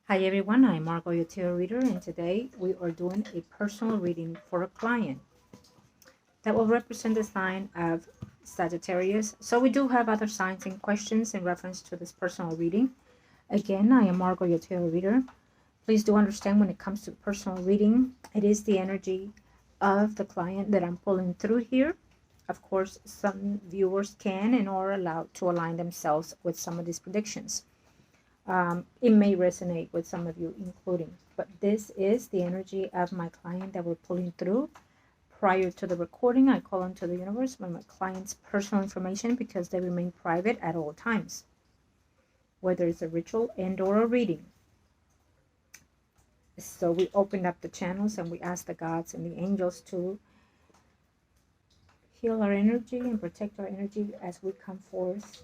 Hi everyone, I'm Margot, your tarot reader, and today we are doing a personal reading for a client that will represent the sign of Sagittarius. So we do have other signs and questions in reference to this personal reading. Again, I am Margot, your tarot reader. Please do understand when it comes to personal reading, it is the energy of the client that I'm pulling through here. Of course, some viewers can and are allowed to align themselves with some of these predictions. It may resonate with some of you, including, but this is the energy of my client that we're pulling through. Prior to the recording, I call onto the universe my client's personal information because they remain private at all times, whether it's a ritual and or a reading. So we opened up the channels and we ask the gods and the angels to heal our energy and protect our energy as we come forth.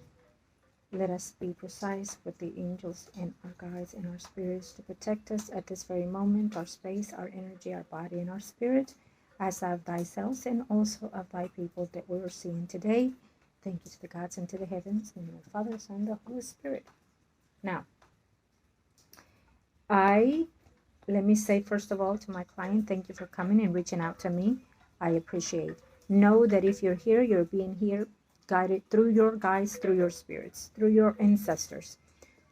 Let us be precise with the angels and our guides and our spirits to protect us at this very moment, our space, our energy, our body, and our spirit, as of thyself and also of thy people that we are seeing today. Thank you to the gods and to the heavens, and the Father, Son, and the Holy Spirit. Now, let me say first of all to my client, thank you for coming and reaching out to me. I appreciate. Know that if you're here, you're being here guided through your guides, through your spirits, through your ancestors.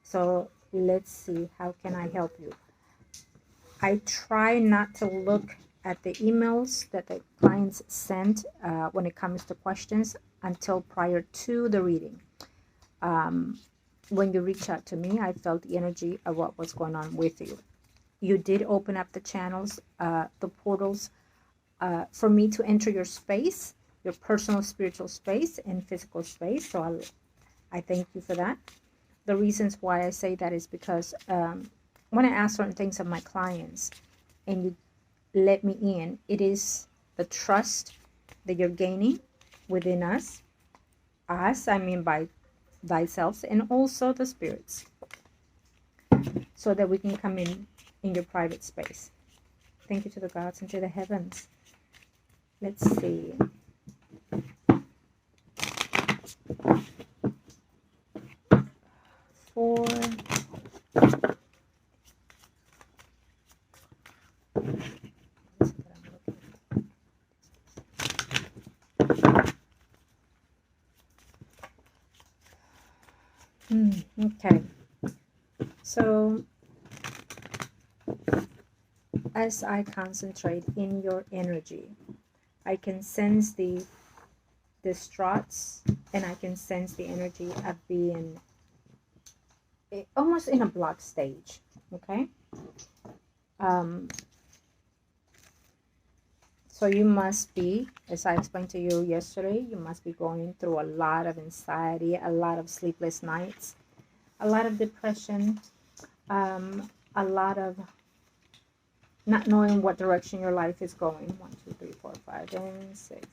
So let's see, how can I help you? I try not to look at the emails that the clients sent when it comes to questions until prior to the reading. When you reach out to me, I felt the energy of what was going on with you. You did open up the channels, the portals, for me to enter your space, your personal spiritual space and physical space. So I thank you for that. The reasons why I say that is because when I ask certain things of my clients and you let me in, it is the trust that you're gaining within us. I mean by thyself and also the spirits, so that we can come in your private space. Thank you to the gods and to the heavens. Let's see. For okay, so as I concentrate in your energy, I can sense the distraughts, and I can sense the energy of being almost in a block stage. Okay, so you must be, as I explained to you yesterday, you must be going through a lot of anxiety, a lot of sleepless nights, a lot of depression, a lot of not knowing what direction your life is going. 1, 2, 3, 4, 5, and 6.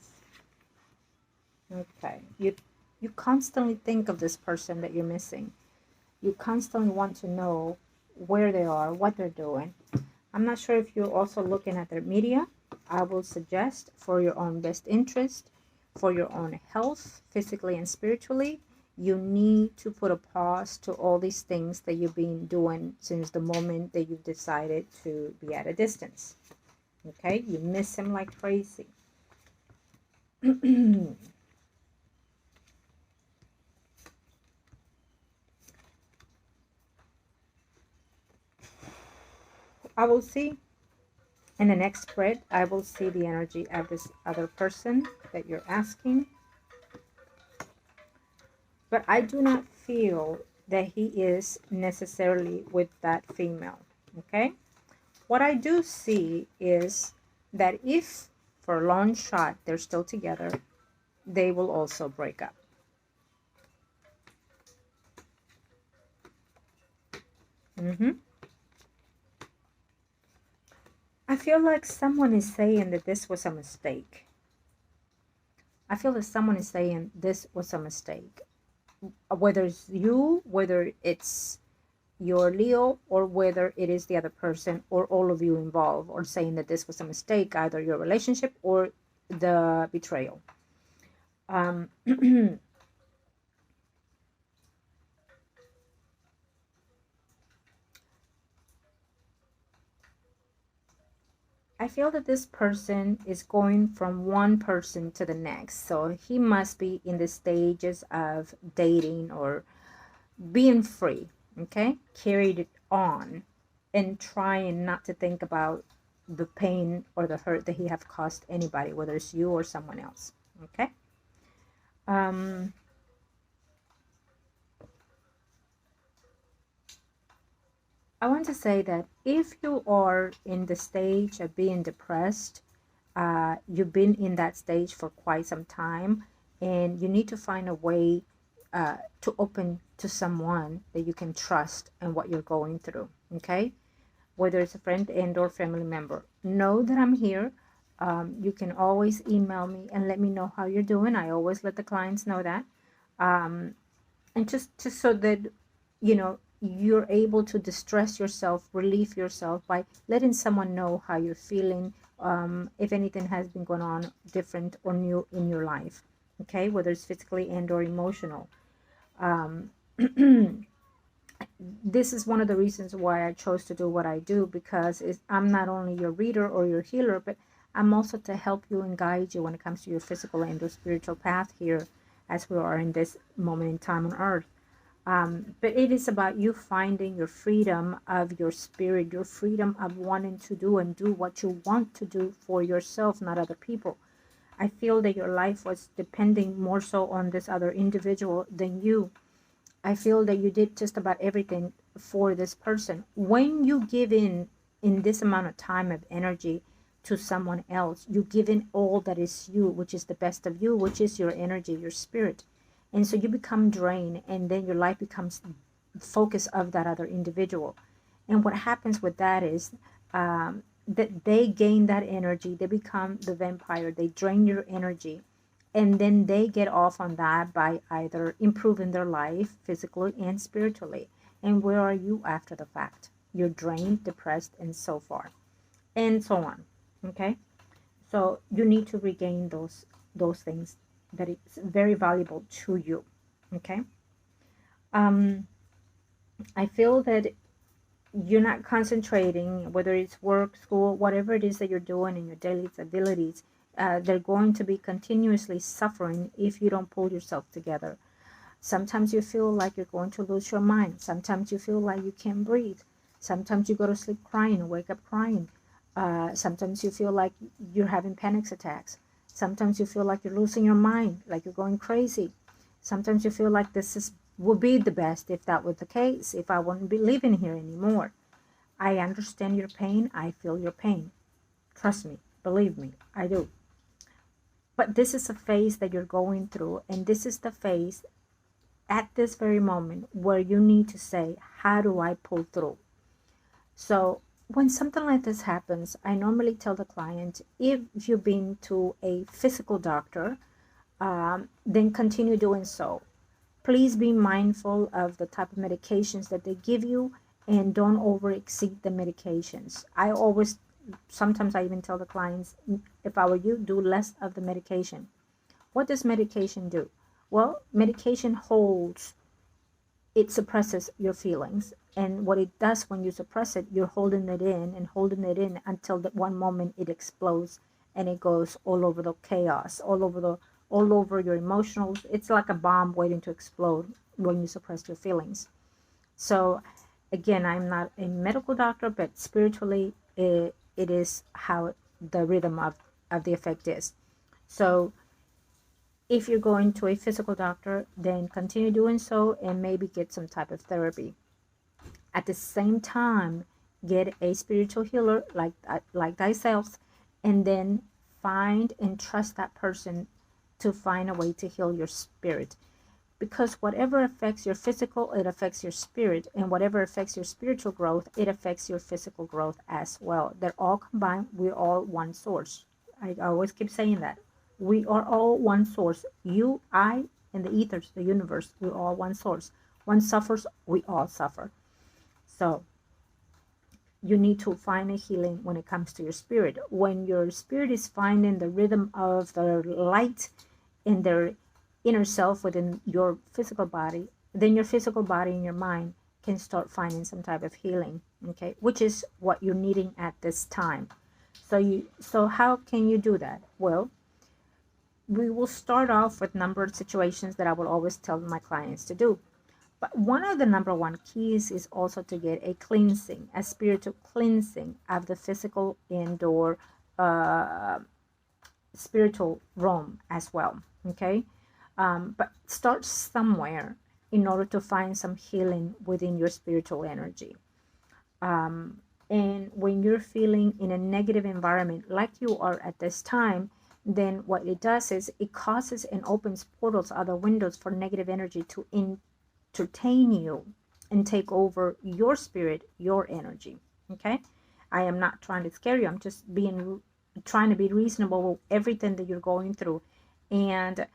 Okay, you constantly think of this person that you're missing. You constantly want to know where they are, what they're doing. I'm not sure if you're also looking at their media. I will suggest, for your own best interest, for your own health, physically and spiritually, you need to put a pause to all these things that you've been doing since the moment that you've decided to be at a distance. Okay, you miss him like crazy. I will see in the next spread, I will see the energy of this other person that you're asking. But I do not feel that he is necessarily with that female. Okay? What I do see is that if for a long shot they're still together, they will also break up. I feel like someone is saying that this was a mistake. I feel that someone is saying this was a mistake. Whether it's you, whether it's your Leo, or whether it is the other person, or all of you involved, or saying that this was a mistake, either your relationship or the betrayal. I feel that this person is going from one person to the next. So he must be in the stages of dating or being free, okay? Carried it on and trying not to think about the pain or the hurt that he have caused anybody, whether it's you or someone else, okay? Um, I want to say that if you are in the stage of being depressed, you've been in that stage for quite some time, and you need to find a way to open to someone that you can trust and what you're going through, okay? Whether it's a friend and or family member. Know that I'm here. You can always email me and let me know how you're doing. I always let the clients know that. And just so that, you know, you're able to distress yourself, relieve yourself by letting someone know how you're feeling, if anything has been going on different or new in your life, okay, whether it's physically and or emotional. um, this is one of the reasons why I chose to do what I do, because I'm not only your reader or your healer, but I'm also to help you and guide you when it comes to your physical and your spiritual path here as we are in this moment in time on earth. But it is about you finding your freedom of your spirit, your freedom of wanting to do and do what you want to do for yourself, not other people. I feel that your life was depending more so on this other individual than you. I feel that you did just about everything for this person. When you give in this amount of time of energy to someone else, you give in all that is you, which is the best of you, which is your energy, your spirit. And so you become drained, and then your life becomes the focus of that other individual. And what happens with that is that they gain that energy, they become the vampire, they drain your energy, and then they get off on that by either improving their life physically and spiritually. And where are you after the fact? You're drained, depressed, and so far, and so on. Okay, so you need to regain those things that it's very valuable to you. Okay. um I feel that you're not concentrating, whether it's work, school, whatever it is that you're doing in your daily abilities. They're going to be continuously suffering if you don't pull yourself together. Sometimes you feel like you're going to lose your mind. Sometimes you feel like you can't breathe. Sometimes you go to sleep crying and wake up crying. Sometimes you feel like you're having panic attacks. Sometimes you feel like you're losing your mind, like you're going crazy. Sometimes you feel like would be the best if that were the case, if I wouldn't be living here anymore. I understand your pain. I feel your pain. Trust me. Believe me. I do. But this is a phase that you're going through, and this is the phase at this very moment where you need to say, how do I pull through? So when something like this happens, I normally tell the client, if you've been to a physical doctor, then continue doing so. Please be mindful of the type of medications that they give you, and don't over exceed the medications. Sometimes I even tell the clients, if I were you, do less of the medication. What does medication do? Well, medication it suppresses your feelings. And what it does when you suppress it, you're holding it in and holding it in until that one moment it explodes, and it goes all over the chaos, all over your emotions. It's like a bomb waiting to explode when you suppress your feelings. So again, I'm not a medical doctor, but spiritually it is how the rhythm of the effect is. So if you're going to a physical doctor, then continue doing so and maybe get some type of therapy. At the same time, get a spiritual healer like thyself, and then find and trust that person to find a way to heal your spirit. Because whatever affects your physical, it affects your spirit, and whatever affects your spiritual growth, it affects your physical growth as well. They're all combined. We're all one source. I always keep saying that. We are all one source. You, I, and the ethers, the universe, we're all one source. One suffers, we all suffer. So you need to find a healing when it comes to your spirit. When your spirit is finding the rhythm of the light in their inner self within your physical body, then your physical body and your mind can start finding some type of healing, okay, which is what you're needing at this time. So how can you do that? Well, we will start off with numbered situations that I will always tell my clients to do. But one of the number one keys is also to get a cleansing, a spiritual cleansing of the physical indoor uh, spiritual realm as well. Okay. But start somewhere in order to find some healing within your spiritual energy. And when you're feeling in a negative environment like you are at this time, then what it does is it causes and opens portals, other windows for negative energy to entertain you and take over your spirit, your energy. Okay. I am not trying to scare you. I'm just trying to be reasonable with everything that you're going through and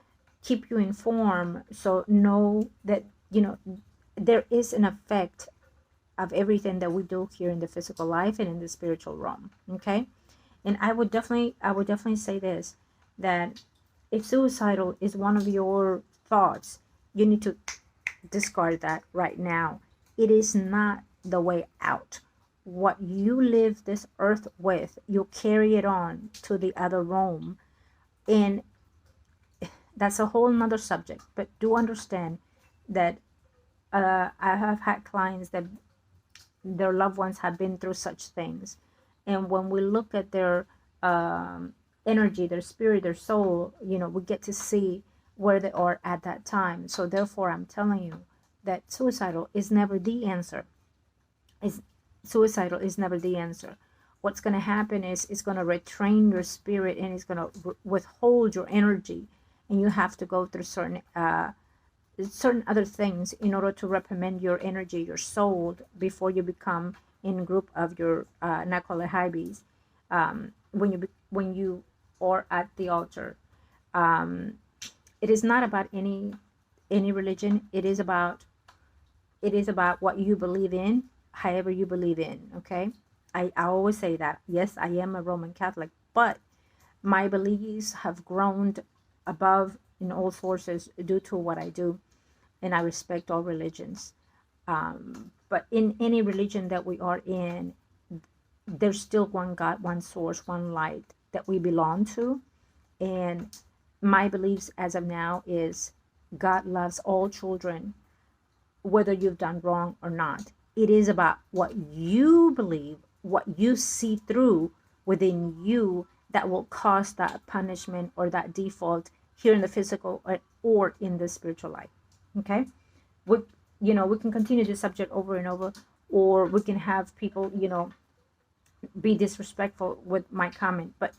keep you informed. So know that, there is an effect of everything that we do here in the physical life and in the spiritual realm. Okay. And I would definitely say this, that if suicidal is one of your thoughts, you need to discard that right now. It is not the way out. What you live this earth with, you carry it on to the other realm. And that's a whole nother subject. But do understand that I have had clients that their loved ones have been through such things. And when we look at their energy, their spirit, their soul, we get to see where they are at that time. So therefore, I'm telling you that suicidal is never the answer. Suicidal is never the answer. What's going to happen is it's going to retrain your spirit, and it's going to withhold your energy, and you have to go through certain other things in order to reprimand your energy, your soul, before you become in group of your Nakolehibes. When you are at the altar, it is not about any religion. It is about what you believe in, however you believe in. Okay, I always say that. Yes, I am a Roman Catholic, but my beliefs have grown above in all sources due to what I do, and I respect all religions. But in any religion that we are in, there's still one God, one source, one light that we belong to. And my beliefs as of now is God loves all children, whether you've done wrong or not. It is about what you believe, what you see through within you, that will cause that punishment or that default here in the physical or in the spiritual life. Okay. We can continue this subject over and over, or we can have people, be disrespectful with my comment. But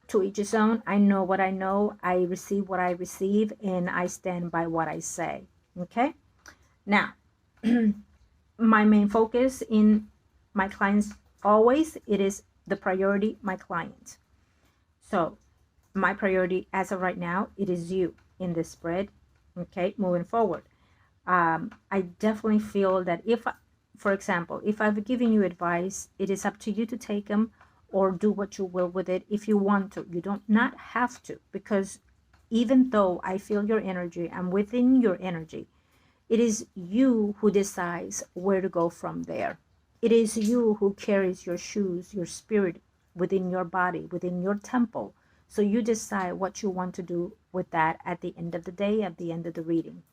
to each his own. I know what I know. I receive what I receive, and I stand by what I say. Okay. Now, my main focus in my clients, always, it is the priority, my client. So my priority as of right now, it is you in this spread. Okay, moving forward. I definitely feel that for example, if I've given you advice, it is up to you to take them or do what you will with it if you want to. You don't not have to, because even though I feel your energy, I'm within your energy. It is you who decides where to go from there. It is you who carries your shoes, your spirit within your body, within your temple. So you decide what you want to do with that at the end of the day, at the end of the reading.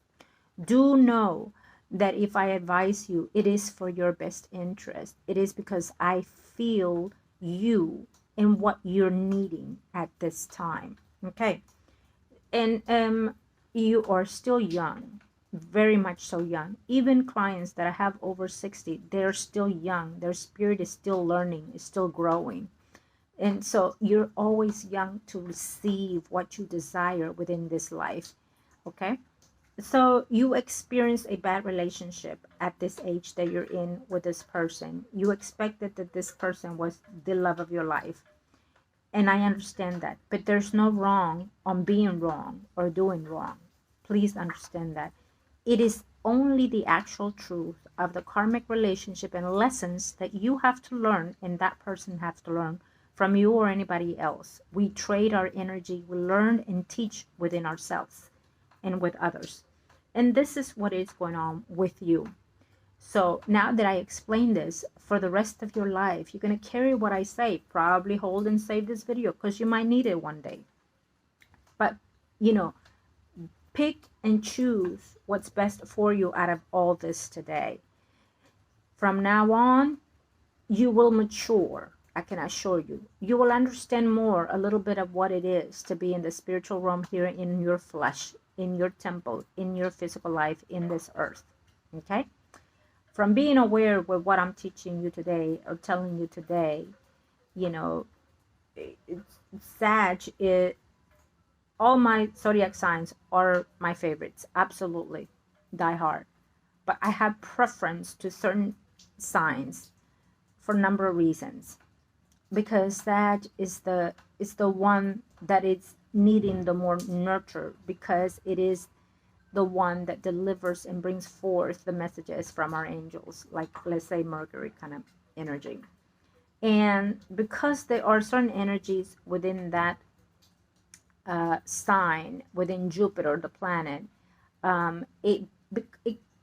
Do know that if I advise you, it is for your best interest. It is because I feel you and what you're needing at this time. Okay. And you are still young, very much so young. Even clients that I have over 60, they're still young. Their spirit is still learning, is still growing. And so you're always young to receive what you desire within this life. Okay. So you experienced a bad relationship at this age that you're in with this person. You expected that this person was the love of your life. And I understand that. But there's no wrong on being wrong or doing wrong. Please understand that. It is only the actual truth of the karmic relationship and lessons that you have to learn and that person has to learn from you or anybody else. We trade our energy. We learn and teach within ourselves and with others. And this is what is going on with you. So now that I explained this, for the rest of your life, you're going to carry what I say. Probably hold and save this video because you might need it one day. But, you know, pick and choose what's best for you out of all this today. From now on, you will mature. I can assure you. You will understand more, a little bit of what it is to be in the spiritual realm here in your flesh, in your temple, in your physical life, in this earth. Okay? From being aware with what I'm teaching you today or telling you today, you know, Sag, all my zodiac signs are my favorites. Absolutely. Die hard. But I have preference to certain signs for a number of reasons. Because that is the one that is needing the more nurture, because it is the one that delivers and brings forth the messages from our angels, like let's say Mercury kind of energy. And because there are certain energies within that sign, within Jupiter, the planet, it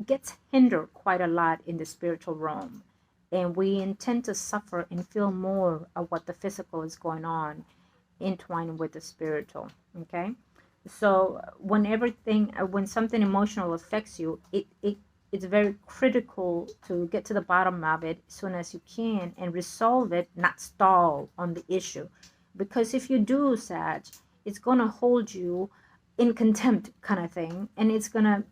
gets hindered quite a lot in the spiritual realm. And we intend to suffer and feel more of what the physical is going on, entwined with the spiritual. Okay? So when something emotional affects you, it's very critical to get to the bottom of it as soon as you can and resolve it, not stall on the issue. Because if you do, Sag, it's going to hold you in contempt kind of thing, and it's going to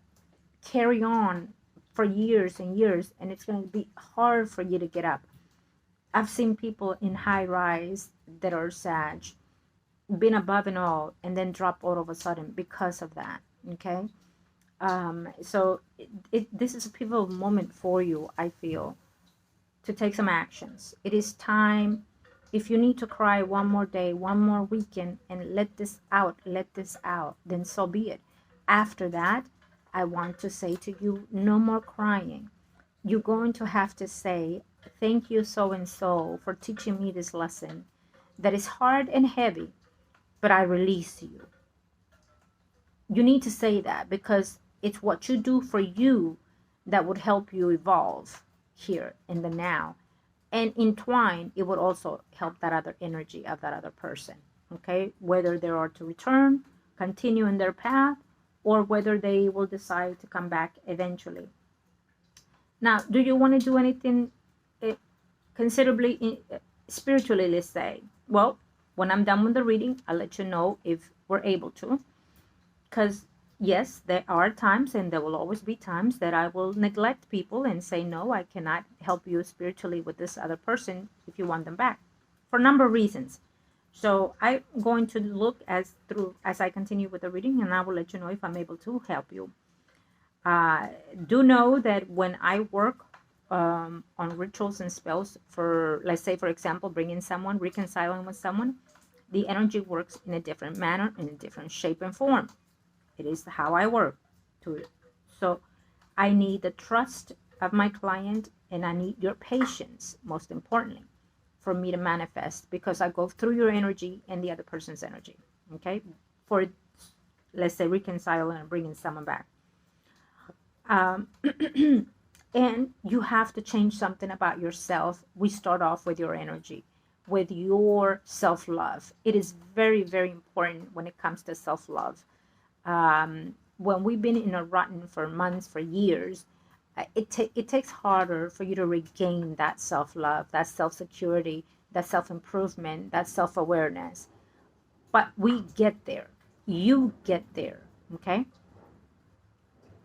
carry on for years and years, and it's going to be hard for you to get up. I've seen people in high rise that are Sag been above and all and then drop all of a sudden because of that. Okay, so this is a pivotal moment for you, I feel, to take some actions. It is time. If you need to cry one more day, one more weekend, and let this out, then so be it. After that, I want to say to you, no more crying. You're going to have to say, thank you so and so for teaching me this lesson that is hard and heavy, but I release you. You need to say that, because it's what you do for you that would help you evolve here in the now. And entwine, it would also help that other energy of that other person. Okay? Whether they are to return, continue in their path, or whether they will decide to come back eventually. Now, do you want to do anything considerably spiritually, let's say? Well, when I'm done with the reading, I'll let you know if we're able to. Because, yes, there are times, and there will always be times, that I will neglect people and say, no, I cannot help you spiritually with this other person if you want them back, for a number of reasons. So I'm going to look as I continue with the reading, and I will let you know if I'm able to help you. Do know that when I work on rituals and spells for, let's say, for example, bringing someone, reconciling with someone, the energy works in a different manner, in a different shape and form. It is how I work to it. So I need the trust of my client, and I need your patience, most importantly, for me to manifest, because I go through your energy and the other person's energy. Okay? For, let's say, reconciling and bringing someone back. And you have to change something about yourself. We start off with your energy, with your self-love. It is very, very important when it comes to self-love. When we've been in a rotten for months, for years, it takes harder for you to regain that self-love, that self-security, that self-improvement, that self-awareness. But we get there. You get there, okay?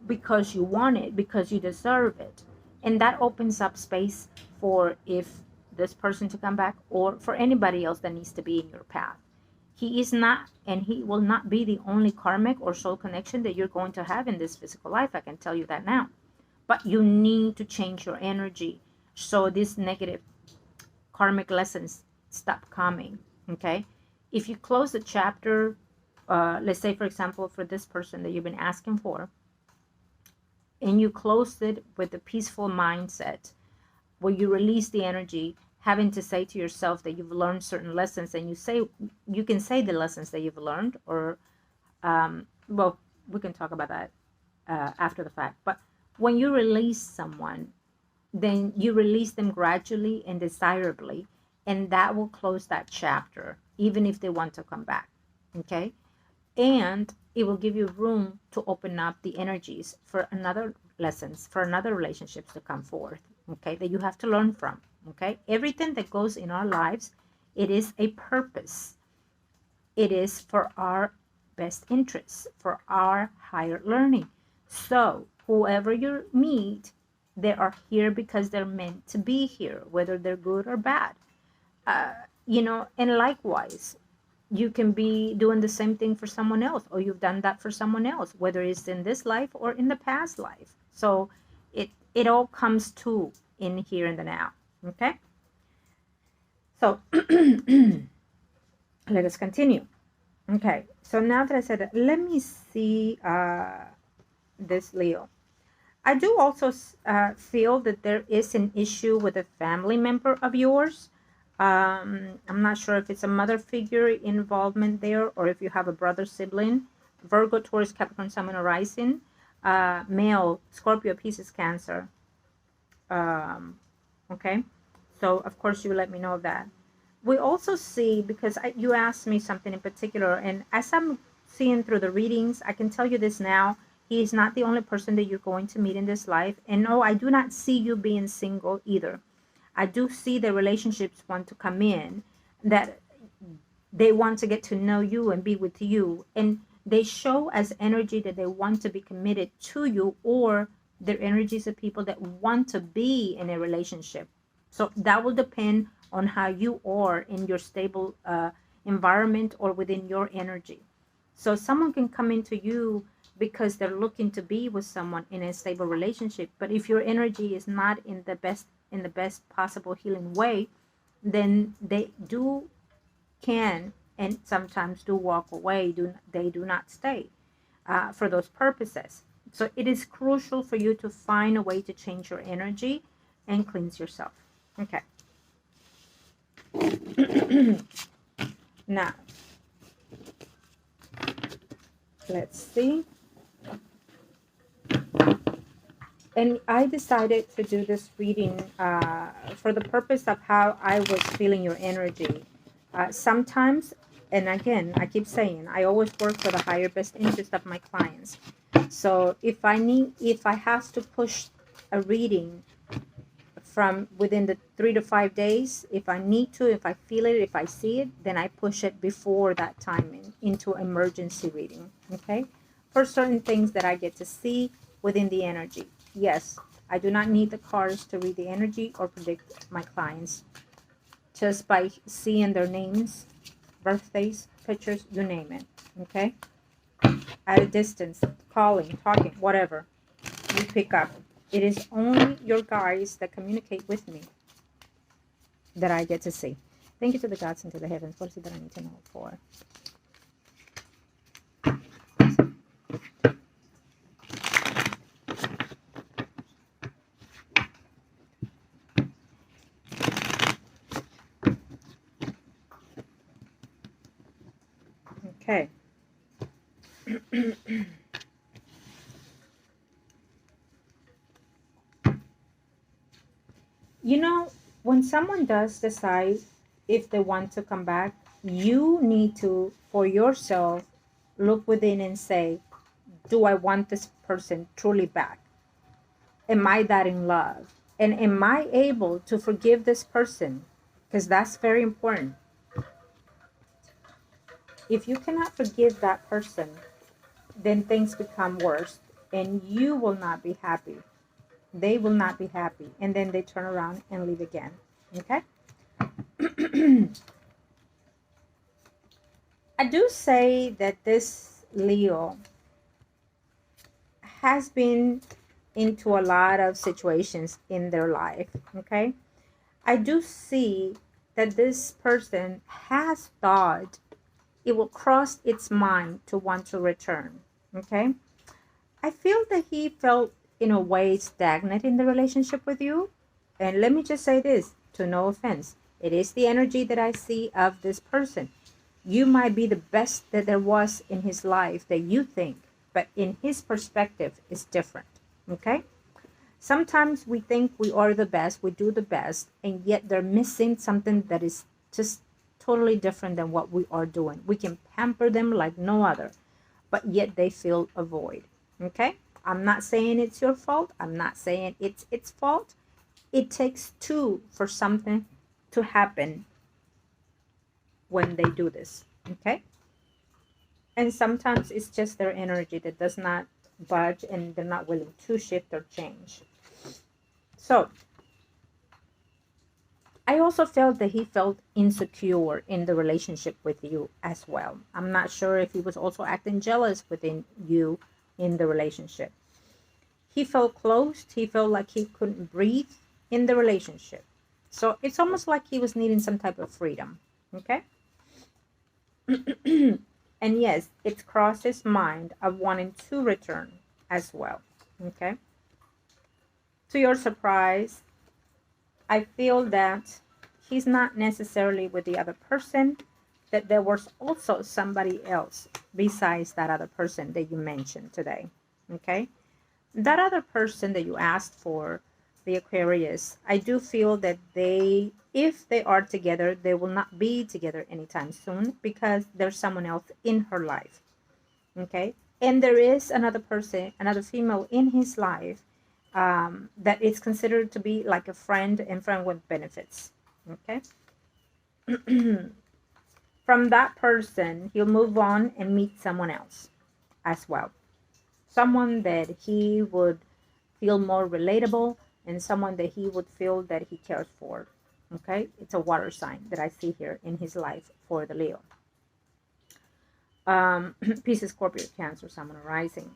Because you want it, because you deserve it. And that opens up space for if this person to come back, or for anybody else that needs to be in your path. He is not, and he will not be, the only karmic or soul connection that you're going to have in this physical life. I can tell you that now. But you need to change your energy so these negative karmic lessons stop coming. Okay? If you close the chapter, let's say, for example, for this person that you've been asking for, and you closed it with a peaceful mindset, where you release the energy, having to say to yourself that you've learned certain lessons, and you can say the lessons that you've learned, or well, we can talk about that after the fact. But when you release someone, then you release them gradually and desirably, and that will close that chapter, even if they want to come back. Okay. And it will give you room to open up the energies for another lessons, for another relationships to come forth. Okay. That you have to learn from. Okay. Everything that goes in our lives, it is a purpose. It is for our best interests, for our higher learning. So whoever you meet, they are here because they're meant to be here, whether they're good or bad. uh, and likewise, you can be doing the same thing for someone else, or you've done that for someone else, whether it's in this life or in the past life. So it all comes to in here and the now. Okay. So let us continue. Okay. So now that I said that, let me see this Leo. I do also feel that there is an issue with a family member of yours. I'm not sure if it's a mother figure involvement there, or if you have a brother sibling. Virgo, Taurus, Capricorn, Sun, Moon, or Rising. Male, Scorpio, Pisces, Cancer. Okay. So, of course, you will let me know of that. We also see, because you asked me something in particular, and as I'm seeing through the readings, I can tell you this now. He is not the only person that you're going to meet in this life. And no, I do not see you being single either. I do see the relationships want to come in, that they want to get to know you and be with you. And they show as energy that they want to be committed to you, or their energies of people that want to be in a relationship. So that will depend on how you are in your stable environment or within your energy. So someone can come into you because they're looking to be with someone in a stable relationship. But if your energy is not in the best possible healing way, then they can and sometimes do walk away. They do not stay for those purposes. So it is crucial for you to find a way to change your energy and cleanse yourself. Okay. Now, let's see. And I decided to do this reading for the purpose of how I was feeling your energy. Sometimes, and again, I keep saying, I always work for the higher best interest of my clients. So if I have to push a reading from within the 3 to 5 days, if I need to, if I feel it, if I see it, then I push it before that time into emergency reading. Okay. For certain things that I get to see within the energy. Yes, I do not need the cards to read the energy or predict my clients. Just by seeing their names, birthdays, pictures, you name it. Okay. At a distance, calling, talking, whatever you pick up. It is only your guides that communicate with me that I get to see. Thank you to the gods and to the heavens. What is it that I need to know for? Okay. When someone does decide if they want to come back, you need to, for yourself, look within and say, do I want this person truly back? Am I that in love? And am I able to forgive this person? Because that's very important. If you cannot forgive that person, then things become worse and you will not be happy. They will not be happy. And then they turn around and leave again. Okay? I do say that this Leo has been into a lot of situations in their life. Okay? I do see that this person has thought it will cross its mind to want to return. Okay? I feel that he felt in a way stagnant in the relationship with you. And let me just say this, to no offense. It is the energy that I see of this person. You might be the best that there was in his life that you think, but in his perspective, it's different. Okay? Sometimes we think we are the best, we do the best, and yet they're missing something that is just totally different than what we are doing. We can pamper them like no other, but yet they feel a void. Okay? I'm not saying it's your fault. I'm not saying it's its fault. It takes two for something to happen when they do this. Okay? And sometimes it's just their energy that does not budge and they're not willing to shift or change. So I also felt that he felt insecure in the relationship with you as well. I'm not sure if he was also acting jealous within you in the relationship. He felt closed. He felt like he couldn't breathe in the relationship. So it's almost like he was needing some type of freedom. Okay? And yes, it crossed his mind of wanting to return as well. Okay? To your surprise, I feel that he's not necessarily with the other person, that there was also somebody else besides that other person that you mentioned today. Okay? That other person that you asked for, the Aquarius, I do feel that they, if they are together, they will not be together anytime soon because there's someone else in her life. Okay? And there is another person, another female in his life that is considered to be like a friend and friend with benefits. Okay? From that person, he'll move on and meet someone else as well. Someone that he would feel more relatable and someone that he would feel that he cares for. Okay? It's a water sign that I see here in his life for the Leo. Pisces, Scorpio, Cancer, Sun, Rising.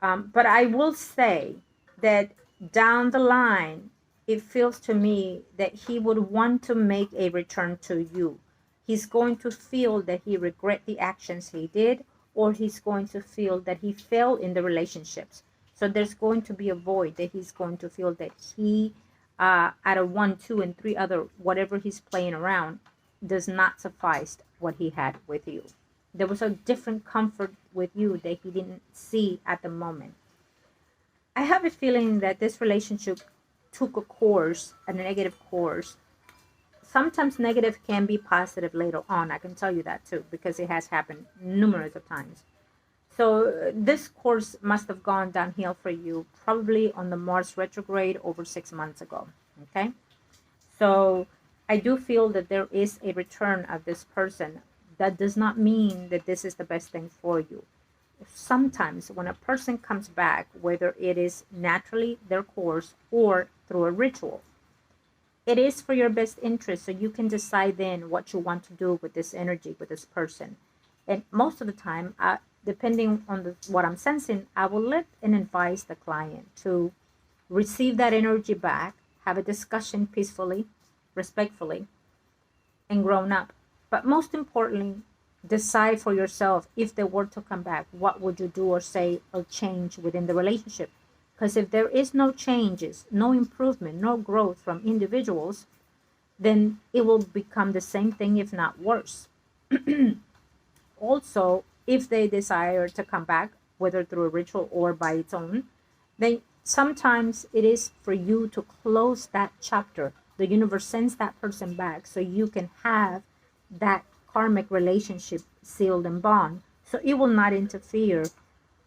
But I will say that down the line, it feels to me that he would want to make a return to you. He's going to feel that he regret the actions he did, or he's going to feel that he fell in the relationships. So there's going to be a void that he's going to feel that he, out of 1, 2, and 3 other, whatever he's playing around, does not suffice what he had with you. There was a different comfort with you that he didn't see at the moment. I have a feeling that this relationship took a course, a negative course. Sometimes negative can be positive later on. I can tell you that too, because it has happened numerous of times. So this course must have gone downhill for you probably on the Mars retrograde over 6 months ago. Okay? So I do feel that there is a return of this person. That does not mean that this is the best thing for you. Sometimes when a person comes back, whether it is naturally their course or through a ritual, it is for your best interest, so you can decide then what you want to do with this energy, with this person. And most of the time, depending on what I'm sensing, I will let and advise the client to receive that energy back, have a discussion peacefully, respectfully, and grown up. But most importantly, decide for yourself, if they were to come back, what would you do or say or change within the relationship? Because if there is no changes, no improvement, no growth from individuals, then it will become the same thing, if not worse. Also, if they desire to come back, whether through a ritual or by its own, then sometimes it is for you to close that chapter. The universe sends that person back so you can have that karmic relationship sealed and bond, so it will not interfere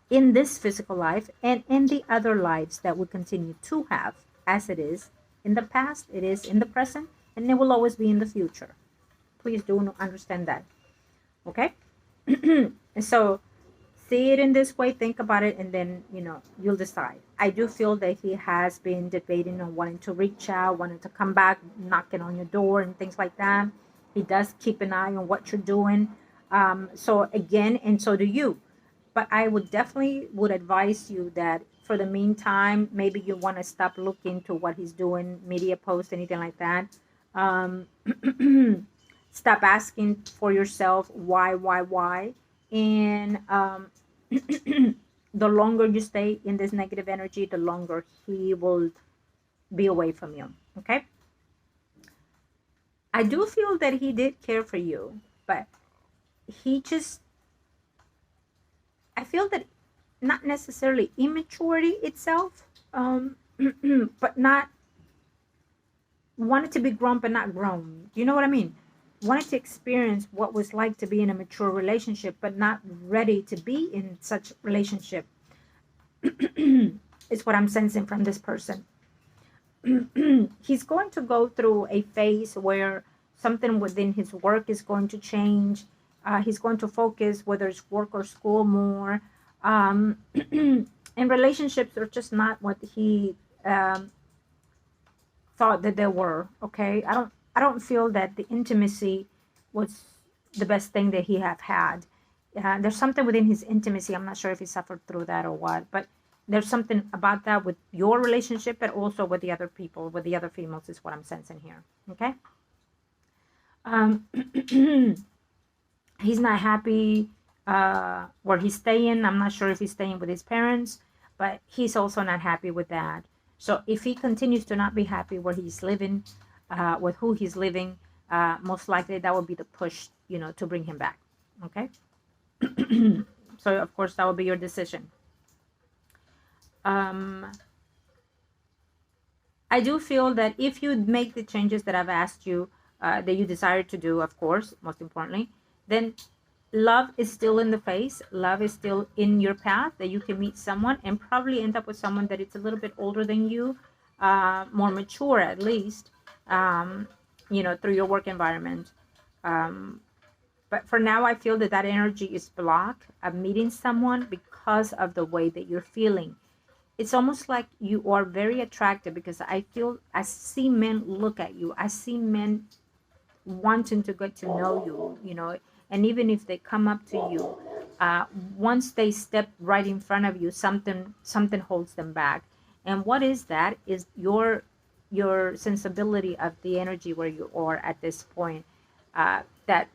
in this physical life and in the other lives that we continue to have, as it is in the past, it is in the present, and it will always be in the future. Please do understand that. Okay? And so see it in this way, think about it, and then you'll decide. I do feel that he has been debating on wanting to reach out, wanting to come back, knocking on your door and things like that. He does keep an eye on what you're doing. So again, and so do you. But I would definitely advise you that for the meantime, maybe you want to stop looking to what he's doing, media posts, anything like that. Stop asking for yourself why. And the longer you stay in this negative energy, the longer he will be away from you. Okay? I do feel that he did care for you, but I feel that not necessarily immaturity itself, but not wanted to be grown but not grown. You know what I mean? Wanted to experience what was like to be in a mature relationship but not ready to be in such relationship is what I'm sensing from this person. He's going to go through a phase where something within his work is going to change. He's going to focus, whether it's work or school, more. And relationships are just not what he thought that they were. Okay, I don't feel that the intimacy was the best thing that he have had. There's something within his intimacy. I'm not sure if he suffered through that or what, but there's something about that with your relationship, but also with the other people, with the other females, is what I'm sensing here. Okay. Um, he's not happy where he's staying. I'm not sure if he's staying with his parents, but he's also not happy with that. So if he continues to not be happy where he's living, with who he's living, most likely that would be the push, to bring him back. Okay. So of course that will be your decision. I do feel that if you make the changes that I've asked you, that you desire to do, of course, most importantly, then love is still in the face. Love is still in your path, that you can meet someone and probably end up with someone that it's a little bit older than you, more mature at least, through your work environment. But for now, I feel that that energy is blocked of meeting someone because of the way that you're feeling. It's almost like you are very attractive, because I see men look at you. I see men wanting to get to know you, and even if they come up to you, once they step right in front of you, something holds them back. And what is that? Is your sensibility of the energy where you are at this point, that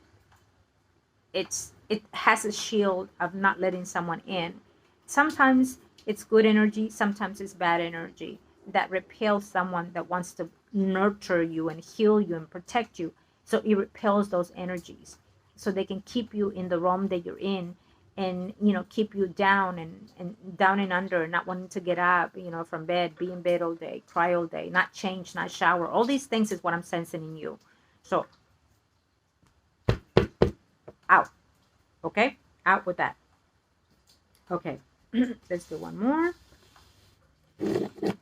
it has a shield of not letting someone in. Sometimes it's good energy, sometimes it's bad energy that repels someone that wants to nurture you and heal you and protect you. So it repels those energies, so they can keep you in the realm that you're in, and keep you down and down and under, not wanting to get up, from bed, be in bed all day, cry all day, not change, not shower. All these things is what I'm sensing in you. So out. Okay, out with that. Okay. Let's do one more. Okay.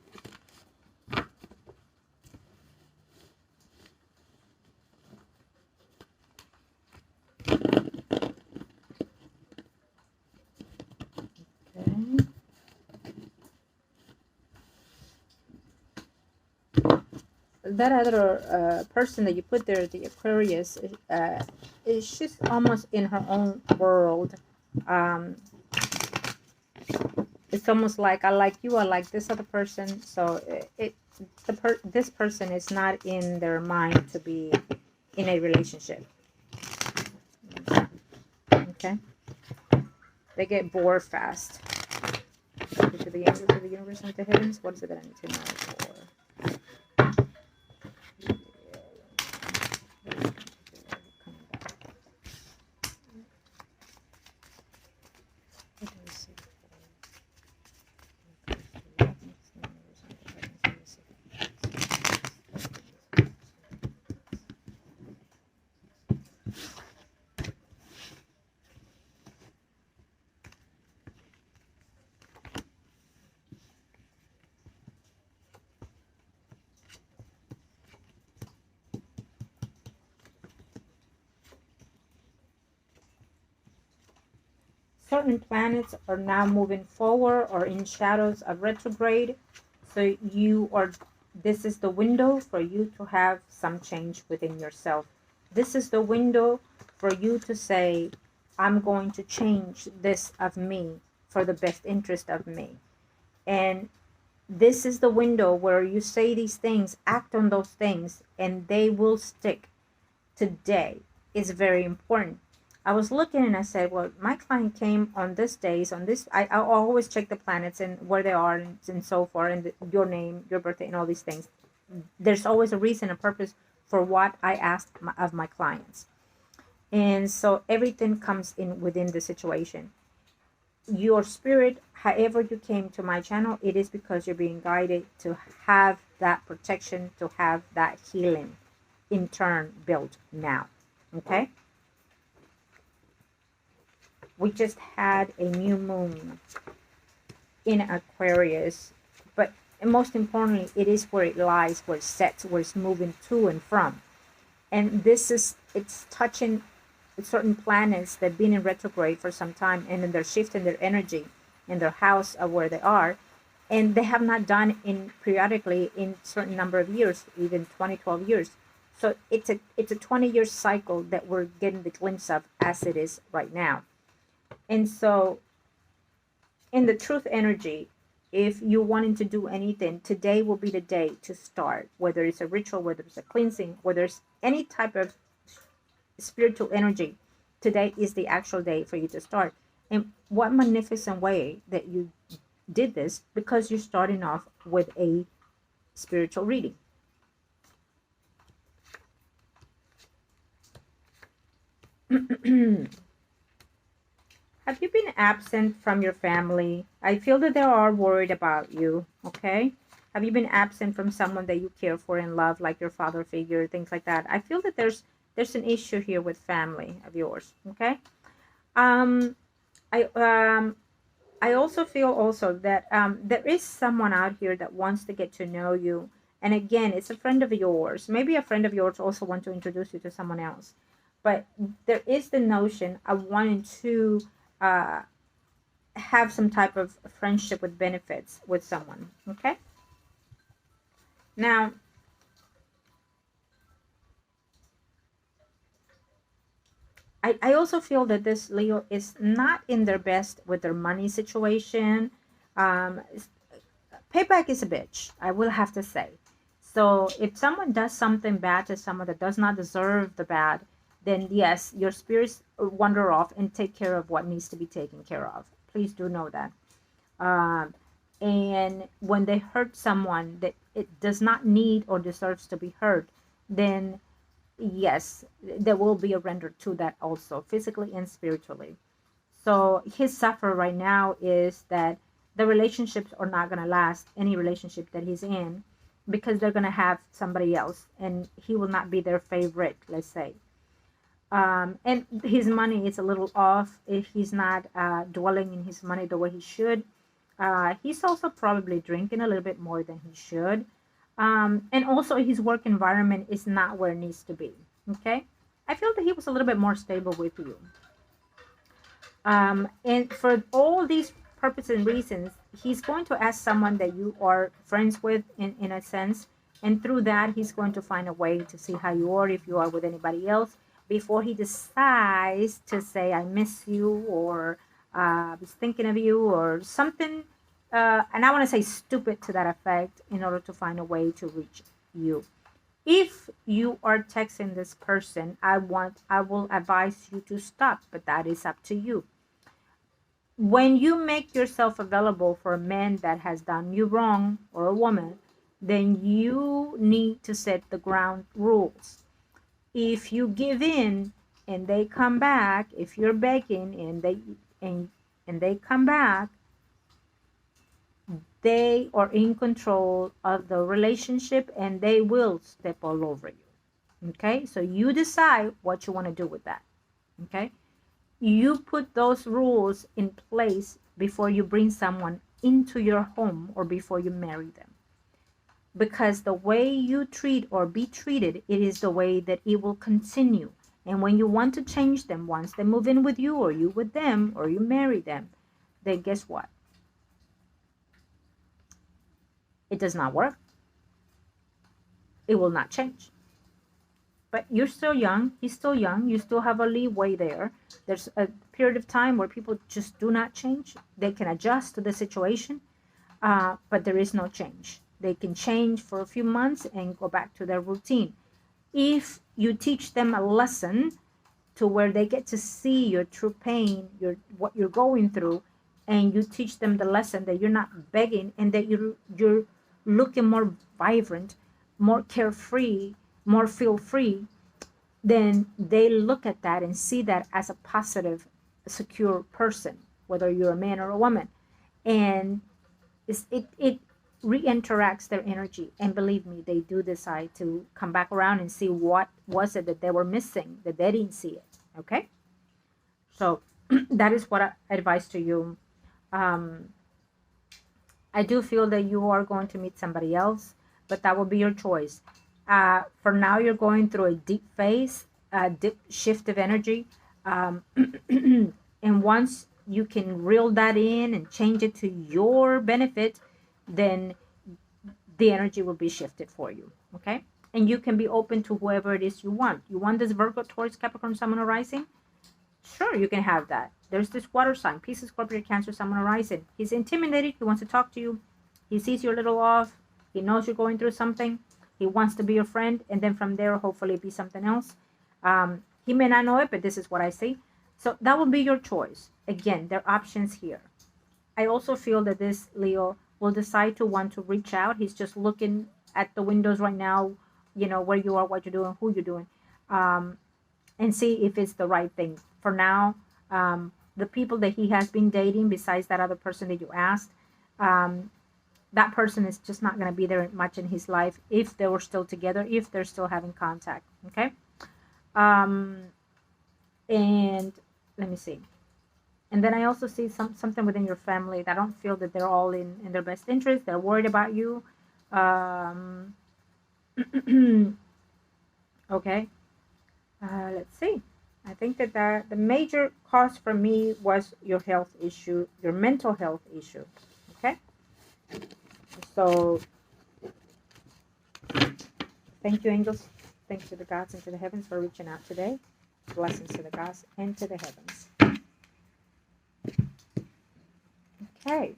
That other person that you put there, the Aquarius, she's almost in her own world. It's almost like, I like you, I like this other person. So this person is not in their mind to be in a relationship. Okay, they get bored fast. To the angels of the universe and the heavens, what is it that I need to know for? Certain planets are now moving forward or in shadows of retrograde. So this is the window for you to have some change within yourself. This is the window for you to say, I'm going to change this of me for the best interest of me. And this is the window where you say these things, act on those things, and they will stick. Today is very important. I was looking and I said, well, my client came on this days, on this, I always check the planets and where they are and so forth, and your name, your birthday, and all these things. There's always a reason, a purpose for what I ask of my clients. And so everything comes in within the situation. your spirit, however you came to my channel, it is because you're being guided to have that protection, to have that healing in turn built now. Okay? We just had a new moon in Aquarius, but most importantly, it is where it lies, where it sets, where it's moving to and from. And it's touching certain planets that have been in retrograde for some time, and then they're shifting their energy in their house of where they are, and they have not done in periodically in certain number of years, even 20, 12 years. So it's a 20-year cycle that we're getting the glimpse of as it is right now. And so in the truth energy, if you're wanting to do anything, today will be the day to start, whether it's a ritual, whether it's a cleansing, whether it's any type of spiritual energy. Today is the actual day for you to start. And what magnificent way that you did this, because you're starting off with a spiritual reading. Have you been absent from your family? I feel that they are worried about you, okay? Have you been absent from someone that you care for and love, like your father figure, things like that? I feel that there's an issue here with family of yours, okay? Um, I also feel also that there is someone out here that wants to get to know you. And again, it's a friend of yours. Maybe a friend of yours also wants to introduce you to someone else. But there is the notion of wanting to have some type of friendship with benefits with someone, okay? Now, I also feel that this Leo is not in their best with their money situation. Payback is a bitch, I will have to say. So if someone does something bad to someone that does not deserve the bad, then yes, your spirits wander off and take care of what needs to be taken care of. Please do know that. Um, and when they hurt someone that it does not need or deserves to be hurt, then yes, there will be a render to that also, physically and spiritually. So his suffer right now is that the relationships are not going to last, any relationship that he's in, because they're going to have somebody else and he will not be their favorite, let's say. And his money is a little off if he's not dwelling in his money the way he should. He's also probably drinking a little bit more than he should. And also his work environment is not where it needs to be. Okay, I feel that he was a little bit more stable with you. And for all these purposes and reasons, he's going to ask someone that you are friends with in a sense. And through that, he's going to find a way to see how you are, if you are with anybody else, before he decides to say, I miss you, or I was thinking of you, or something. And I want to say stupid to that effect in order to find a way to reach you. If you are texting this person, I will advise you to stop, but that is up to you. When you make yourself available for a man that has done you wrong, or a woman, then you need to set the ground rules. If you give in and they come back, if you're begging and they come back, they are in control of the relationship and they will step all over you. Okay, so you decide what you want to do with that. Okay, you put those rules in place before you bring someone into your home or before you marry them, because the way you treat or be treated, it is the way that it will continue. And when you want to change them, once they move in with you, or you with them, or you marry them, then guess what? It does not work. It will not change. But you're still young. He's still young. You still have a leeway there. There's a period of time where people just do not change. They can adjust to the situation, but there is no change. They can change for a few months and go back to their routine. If you teach them a lesson to where they get to see your true pain, what you're going through, and you teach them the lesson that you're not begging and that you're looking more vibrant, more carefree, more feel free, then they look at that and see that as a positive, secure person. whether you're a man or a woman. And it re-interacts their energy. And believe me, they do decide to come back around and see what was it that they were missing, that they didn't see it. Okay? So that is what I advise to you. I do feel that you are going to meet somebody else, but that will be your choice. For now, you're going through a deep phase, a deep shift of energy. Um, and once you can reel that in and change it to your benefit, then the energy will be shifted for you. Okay? And you can be open to whoever it is you want. You want this Virgo, Taurus, Capricorn, Sun, Moon, or Rising? Sure, you can have that. There's this water sign, Pisces, Scorpio, Cancer, Sun, Moon, or Rising. He's intimidated. He wants to talk to you. He sees you're a little off. He knows you're going through something. He wants to be your friend. And then from there, hopefully be something else. He may not know it, but this is what I see. So that will be your choice. Again, there are options here. I also feel that this Leo will decide to want to reach out. He's just looking at the windows right now, where you are, what you're doing, who you're doing, and see if it's the right thing. For now, the people that he has been dating, besides that other person that you asked, that person is just not going to be there much in his life if they were still together, if they're still having contact. Okay? And let me see. And then I also see something within your family that I don't feel that they're all in their best interest. They're worried about you. Okay. Let's see. I think that the major cause for me was your health issue, your mental health issue. Okay. So thank you, angels. Thanks to the gods and to the heavens for reaching out today. Blessings to the gods and to the heavens. Okay,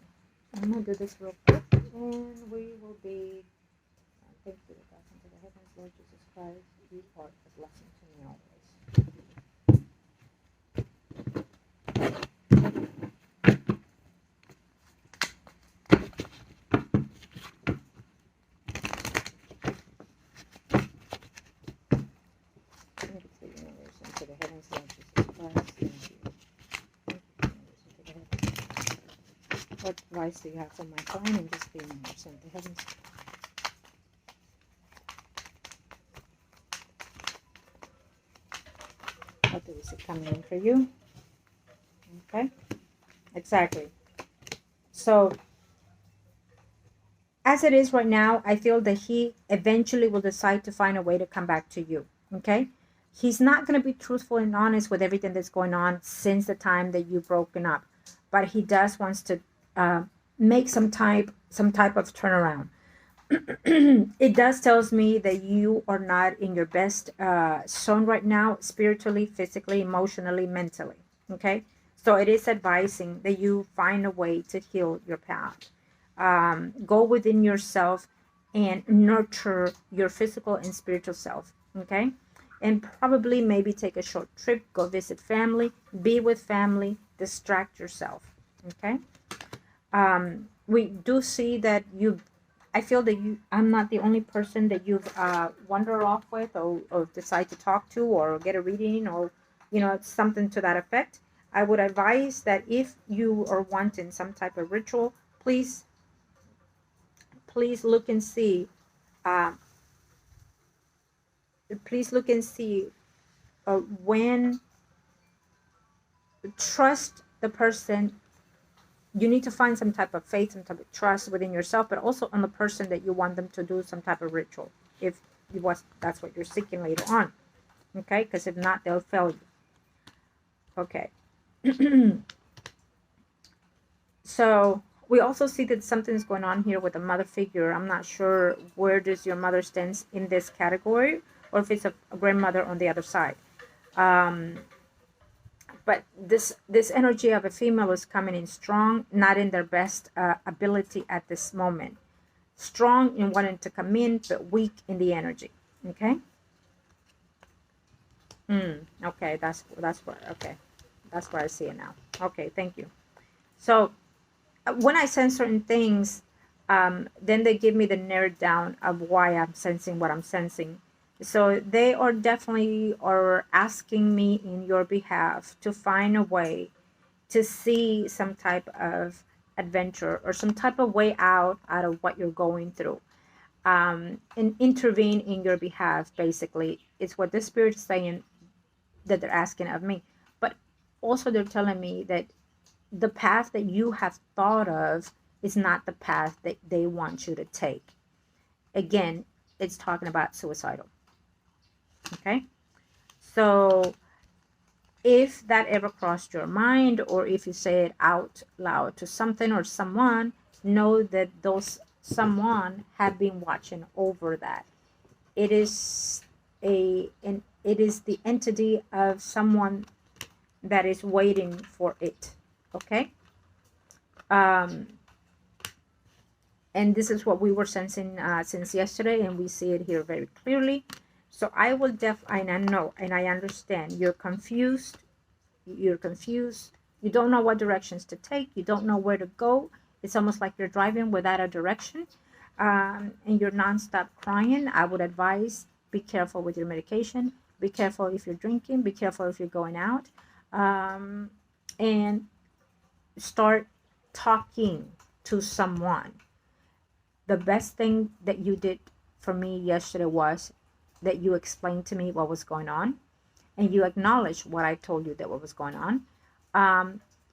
I'm going to do this real quick, and we will be, thank you to the gods and to the heavens, Lord Jesus Christ, you are a blessing to me always. Thank you to the universe and to the heavens, Lord Jesus Christ, thank you. What advice do you have for my client in this being sent to heavens? What is it coming in for you? Okay, exactly. So, as it is right now, I feel that he eventually will decide to find a way to come back to you. Okay, he's not going to be truthful and honest with everything that's going on since the time that you've broken up, but he does wants to make some type of turnaround. It does tells me that you are not in your best zone right now, spiritually, physically, emotionally, mentally. Okay, so it is advising that you find a way to heal your path. Go within yourself and nurture your physical and spiritual self. Okay, and probably maybe take a short trip, go visit family, be with family, distract yourself. Okay. We do see that I feel that I'm not the only person that you've wandered off with or decide to talk to or get a reading or, something to that effect. I would advise that if you are wanting some type of ritual, please look and see, when trust the person. You need to find some type of faith, some type of trust within yourself, but also on the person that you want them to do some type of ritual, if that's what you're seeking later on. Okay, because if not, they'll fail you. Okay. So we also see that something's going on here with a mother figure. I'm not sure where does your mother stands in this category, or if it's a grandmother on the other side. But this energy of a female is coming in strong, not in their best ability at this moment. Strong in wanting to come in, but weak in the energy. Okay. Okay, that's where. Okay, that's where I see it now. Okay, thank you. So when I sense certain things, then they give me the narrowed down of why I'm sensing what I'm sensing. So they are definitely asking me in your behalf to find a way to see some type of adventure or some type of way out of what you're going through, and intervene in your behalf. Basically, it's what the spirit's saying that they're asking of me. But also they're telling me that the path that you have thought of is not the path that they want you to take. Again, it's talking about suicidal. Okay, so if that ever crossed your mind, or if you say it out loud to something or someone, know that those someone have been watching over that. It is it is the entity of someone that is waiting for it. Okay, and this is what we were sensing since yesterday, and we see it here very clearly. So I will and I know and I understand you're confused. You're confused. You don't know what directions to take. You don't know where to go. It's almost like you're driving without a direction, and you're nonstop crying. I would advise, be careful with your medication. Be careful if you're drinking. Be careful if you're going out, and start talking to someone. The best thing that you did for me yesterday was that you explained to me what was going on, and you acknowledged what I told you that what was going on.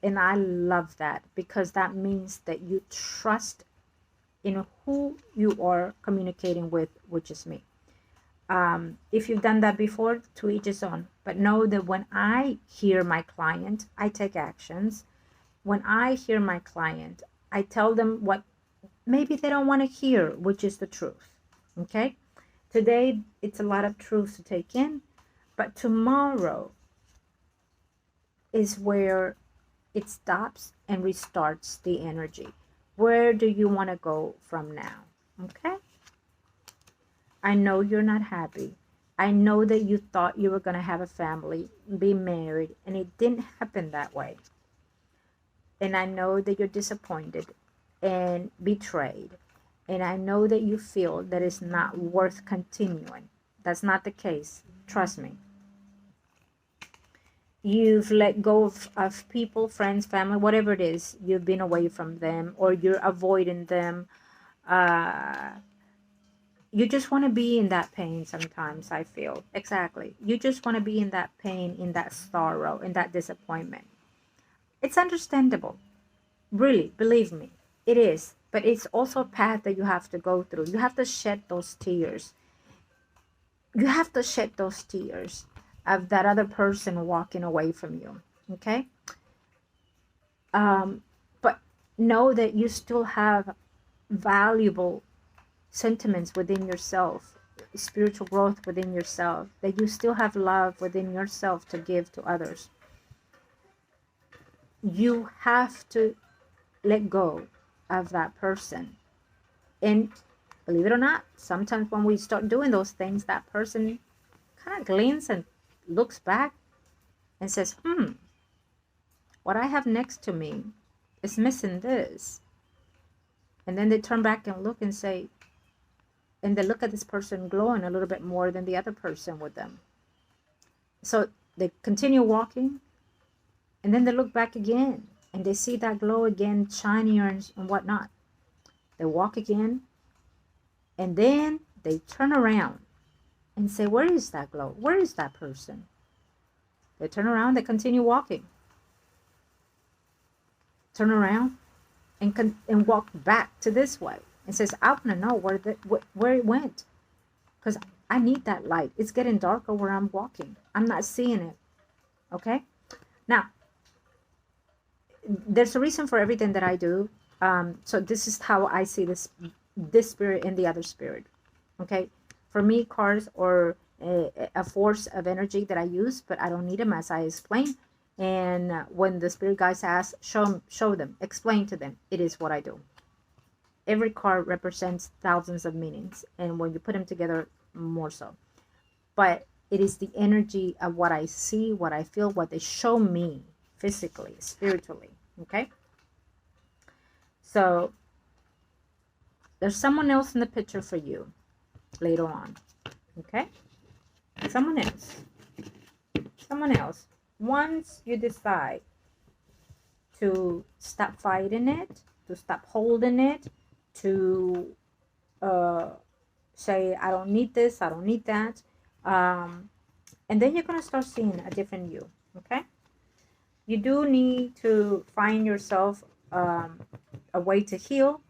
And I love that, because that means that you trust in who you are communicating with, which is me. If you've done that before, to each his own. But know that when I hear my client, I take actions. When I hear my client, I tell them what maybe they don't want to hear, which is the truth. Okay? Today, it's a lot of truth to take in, but tomorrow is where it stops and restarts the energy. Where do you want to go from now? Okay? I know you're not happy. I know that you thought you were going to have a family, be married, and it didn't happen that way. And I know that you're disappointed and betrayed. And I know that you feel that it's not worth continuing. That's not the case. Trust me. You've let go of people, friends, family, whatever it is. You've been away from them, or you're avoiding them. You just want to be in that pain sometimes, I feel. Exactly. You just want to be in that pain, in that sorrow, in that disappointment. It's understandable. Really, believe me, it is. But it's also a path that you have to go through. You have to shed those tears. You have to shed those tears of that other person walking away from you. Okay? But know that you still have valuable sentiments within yourself, spiritual growth within yourself, that you still have love within yourself to give to others. You have to let go of that person. And believe it or not, sometimes when we start doing those things, that person kind of gleans and looks back and says, what I have next to me is missing this. And then they turn back and look and say, and they look at this person glowing a little bit more than the other person with them. So they continue walking, and then they look back again, and they see that glow again, shinier and whatnot. They walk again, and then they turn around and say, where is that glow? Where is that person? They turn around, they continue walking. Turn around and walk back to this way. And says, I want to know where it went, because I need that light. It's getting darker where I'm walking. I'm not seeing it. Okay? Now, there's a reason for everything that I do. So this is how I see this spirit and the other spirit. Okay? For me, cards are a force of energy that I use, but I don't need them, as I explained. And when the spirit guides ask, show them, explain to them. It is what I do. Every card represents thousands of meanings, and when you put them together, more so. But it is the energy of what I see, what I feel, what they show me physically, spiritually. Okay? So there's someone else in the picture for you later on. Okay? Someone else. Someone else. Once you decide to stop fighting it, to stop holding it, to say, I don't need this, I don't need that. And then you're going to start seeing a different you, okay? You do need to find yourself a way to heal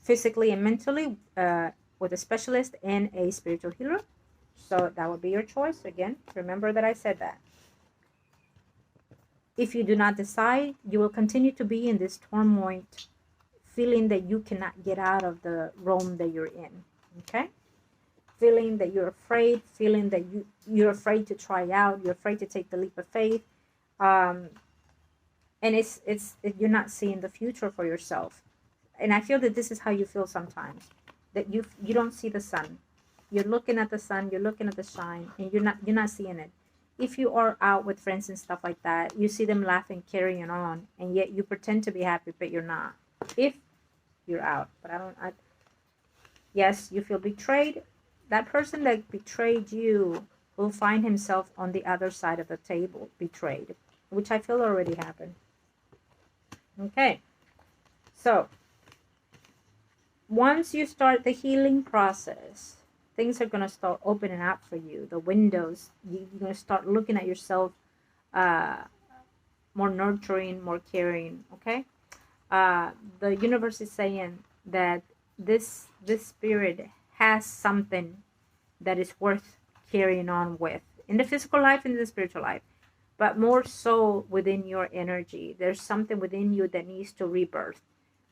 physically and mentally with a specialist and a spiritual healer. So that would be your choice. Again, remember that I said that. If you do not decide, you will continue to be in this turmoil, feeling that you cannot get out of the realm that you're in, okay? Feeling that you're afraid, feeling that you're afraid to try out, you're afraid to take the leap of faith. And you're not seeing the future for yourself. And I feel that this is how you feel sometimes, that you don't see the sun. You're looking at the sun, you're looking at the shine, and you're not seeing it. If you are out with friends and stuff like that, you see them laughing, carrying on, and yet you pretend to be happy, but you're not. If you're out, but yes, you feel betrayed. That person that betrayed you will find himself on the other side of the table, betrayed, which I feel already happened. Okay, so once you start the healing process, things are going to start opening up for you. The windows, you're going to start looking at yourself more nurturing, more caring, okay? The universe is saying that this spirit has something that is worth carrying on with in the physical life and in the spiritual life, but more so within your energy. There's something within you that needs to rebirth,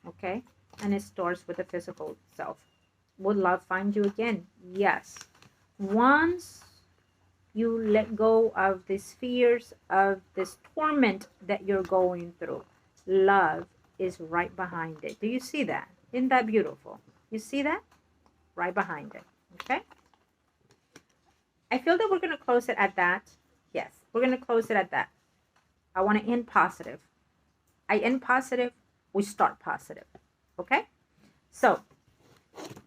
okay? And it starts with the physical self. Would love find you again? Yes. Once you let go of these fears, of this torment that you're going through, love is right behind it. Do you see that? Isn't that beautiful? You see that? Right behind it. Okay? I feel that we're going to close it at that. Yes, we're going to close it at that. I want to end positive. I end positive. We start positive. Okay? So,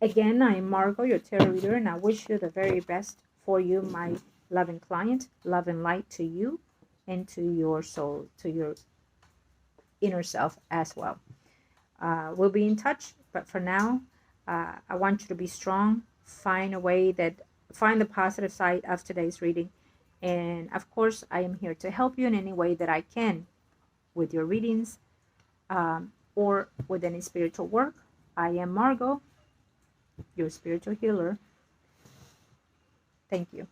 again, I am Margot, your tarot reader, and I wish you the very best for you, my loving client. Love and light to you and to your soul, to your inner self as well. We'll be in touch, but for now, I want you to be strong. Find the positive side of today's reading. And of course, I am here to help you in any way that I can with your readings or with any spiritual work. I am Margot, your spiritual healer. Thank you.